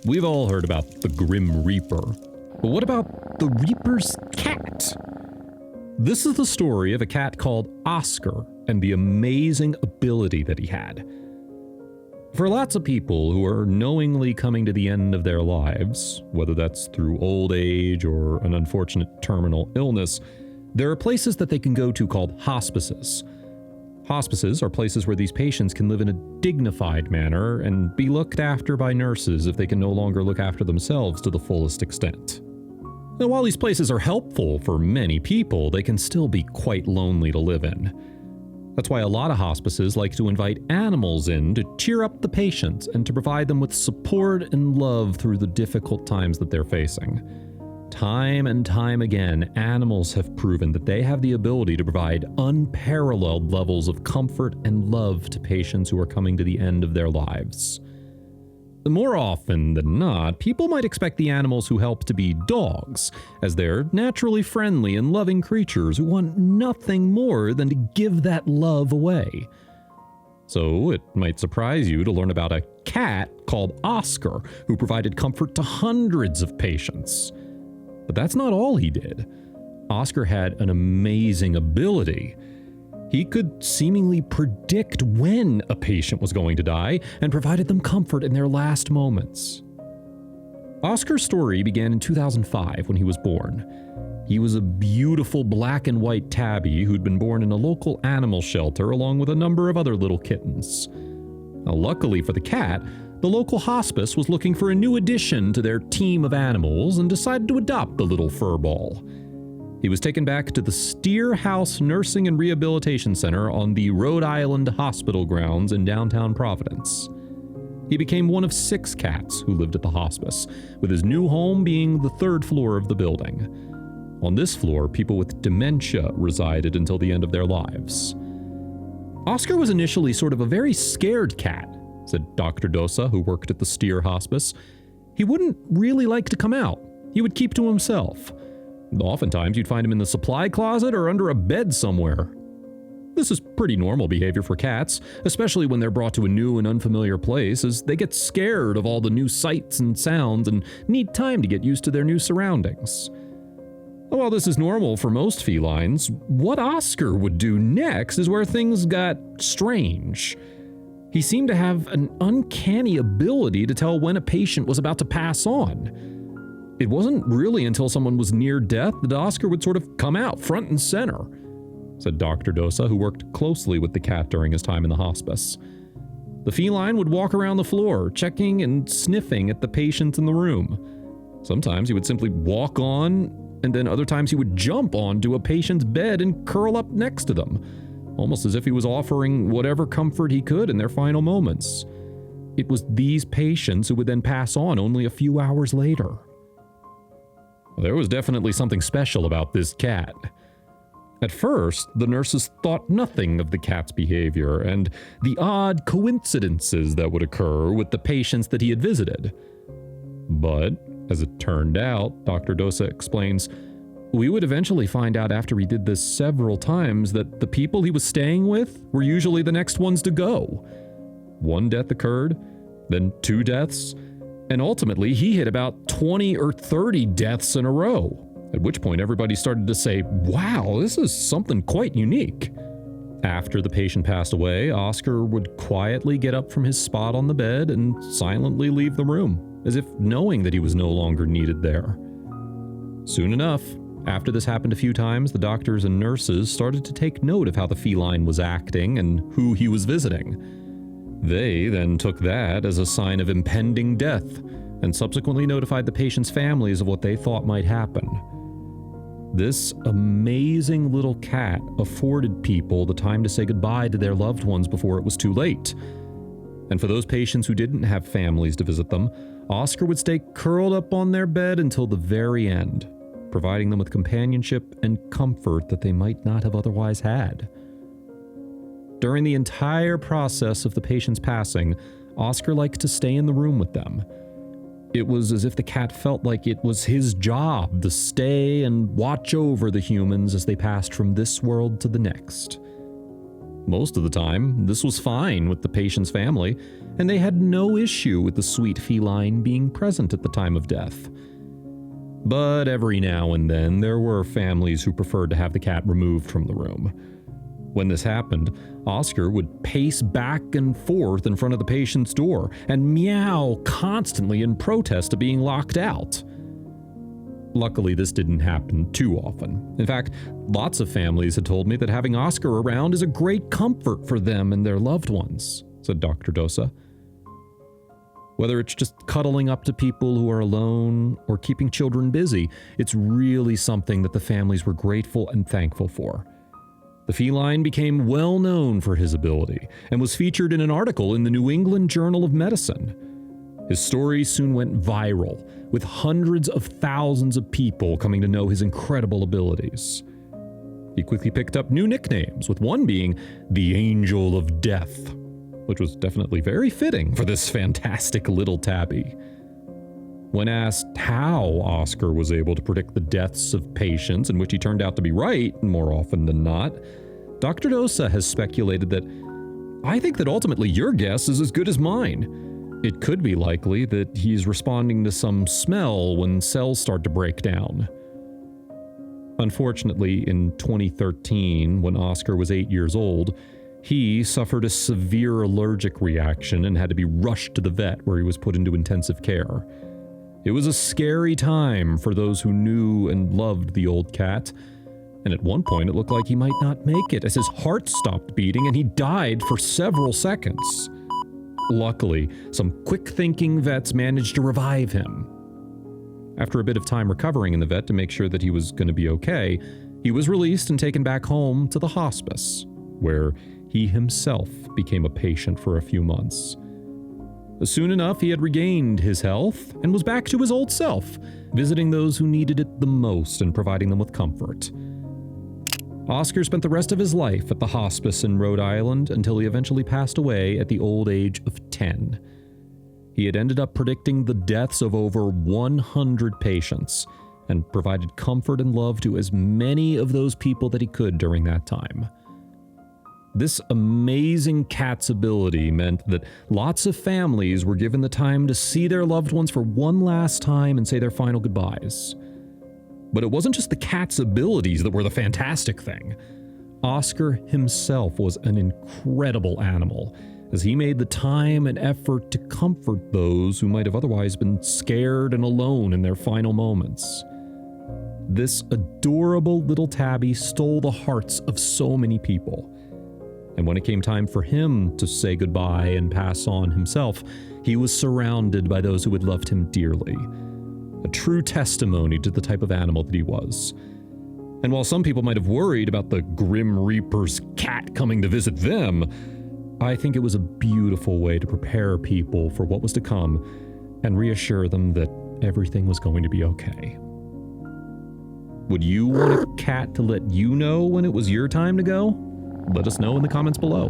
We've all heard about the Grim Reaper, but what about the Reaper's cat? This is the story of a cat called Oscar and the amazing ability that he had. For lots of people who are knowingly coming to the end of their lives, whether that's through old age or an unfortunate terminal illness, there are places that they can go to called hospices. Hospices are places where these patients can live in a dignified manner and be looked after by nurses if they can no longer look after themselves to the fullest extent. Now, while these places are helpful for many people, they can still be quite lonely to live in. That's why a lot of hospices like to invite animals in to cheer up the patients and to provide them with support and love through the difficult times that they're facing. Time and time again, animals have proven that they have the ability to provide unparalleled levels of comfort and love to patients who are coming to the end of their lives. More often than not, people might expect the animals who help to be dogs, as they're naturally friendly and loving creatures who want nothing more than to give that love away. So it might surprise you to learn about a cat called Oscar who provided comfort to hundreds of patients. But that's not all he did. Oscar had an amazing ability. He could seemingly predict when a patient was going to die and provided them comfort in their last moments. Oscar's story began in 2005 when he was born. He was a beautiful black and white tabby who'd been born in a local animal shelter along with a number of other little kittens. Now, luckily for the cat, the local hospice was looking for a new addition to their team of animals and decided to adopt the little furball. He was taken back to the Steer House Nursing and Rehabilitation Center on the Rhode Island Hospital grounds in downtown Providence. He became one of 6 cats who lived at the hospice, with his new home being the 3rd floor of the building. On this floor, people with dementia resided until the end of their lives. Oscar was initially sort of a very scared cat, said Dr. Dosa, who worked at the Steer Hospice. He wouldn't really like to come out. He would keep to himself. Oftentimes, you'd find him in the supply closet or under a bed somewhere. This is pretty normal behavior for cats, especially when they're brought to a new and unfamiliar place, as they get scared of all the new sights and sounds and need time to get used to their new surroundings. While this is normal for most felines, what Oscar would do next is where things got strange. He seemed to have an uncanny ability to tell when a patient was about to pass on. It wasn't really until someone was near death that Oscar would sort of come out front and center, said Dr. Dosa, who worked closely with the cat during his time in the hospice. The feline would walk around the floor, checking and sniffing at the patients in the room. Sometimes he would simply walk on, and then other times he would jump onto a patient's bed and curl up next to them, almost as if he was offering whatever comfort he could in their final moments. It was these patients who would then pass on only a few hours later. There was definitely something special about this cat. At first, the nurses thought nothing of the cat's behavior and the odd coincidences that would occur with the patients that he had visited. But, as it turned out, Dr. Dosa explains, we would eventually find out after he did this several times that the people he was staying with were usually the next ones to go. 1 death occurred, then 2 deaths, and ultimately he hit about 20 or 30 deaths in a row, at which point everybody started to say, wow, this is something quite unique. After the patient passed away, Oscar would quietly get up from his spot on the bed and silently leave the room, as if knowing that he was no longer needed there. Soon enough, after this happened a few times, the doctors and nurses started to take note of how the feline was acting and who he was visiting. They then took that as a sign of impending death and subsequently notified the patient's families of what they thought might happen. This amazing little cat afforded people the time to say goodbye to their loved ones before it was too late. And for those patients who didn't have families to visit them, Oscar would stay curled up on their bed until the very end, providing them with companionship and comfort that they might not have otherwise had. During the entire process of the patient's passing, Oscar liked to stay in the room with them. It was as if the cat felt like it was his job to stay and watch over the humans as they passed from this world to the next. Most of the time, this was fine with the patient's family, and they had no issue with the sweet feline being present at the time of death. But every now and then, there were families who preferred to have the cat removed from the room. When this happened, Oscar would pace back and forth in front of the patient's door and meow constantly in protest of being locked out. Luckily, this didn't happen too often. In fact, lots of families had told me that having Oscar around is a great comfort for them and their loved ones, said Dr. Dosa. Whether it's just cuddling up to people who are alone or keeping children busy, it's really something that the families were grateful and thankful for. The feline became well known for his ability and was featured in an article in the New England Journal of Medicine. His story soon went viral, with hundreds of thousands of people coming to know his incredible abilities. He quickly picked up new nicknames, with one being the Angel of Death, which was definitely very fitting for this fantastic little tabby. When asked how Oscar was able to predict the deaths of patients, in which he turned out to be right more often than not, Dr. Dosa has speculated that, "I think that ultimately your guess is as good as mine. It could be likely that he's responding to some smell when cells start to break down." Unfortunately, in 2013, when Oscar was 8 years old, he suffered a severe allergic reaction and had to be rushed to the vet, where he was put into intensive care. It was a scary time for those who knew and loved the old cat, and at one point it looked like he might not make it, as his heart stopped beating and he died for several seconds. Luckily, some quick-thinking vets managed to revive him. After a bit of time recovering in the vet to make sure that he was going to be okay, he was released and taken back home to the hospice, where he himself became a patient for a few months. Soon enough, he had regained his health and was back to his old self, visiting those who needed it the most and providing them with comfort. Oscar spent the rest of his life at the hospice in Rhode Island until he eventually passed away at the old age of 10. He had ended up predicting the deaths of over 100 patients and provided comfort and love to as many of those people that he could during that time. This amazing cat's ability meant that lots of families were given the time to see their loved ones for one last time and say their final goodbyes. But it wasn't just the cat's abilities that were the fantastic thing. Oscar himself was an incredible animal, as he made the time and effort to comfort those who might have otherwise been scared and alone in their final moments. This adorable little tabby stole the hearts of so many people. And when it came time for him to say goodbye and pass on himself, he was surrounded by those who had loved him dearly. A true testimony to the type of animal that he was. And while some people might have worried about the Grim Reaper's cat coming to visit them, I think it was a beautiful way to prepare people for what was to come and reassure them that everything was going to be okay. Would you want a cat to let you know when it was your time to go? Let us know in the comments below.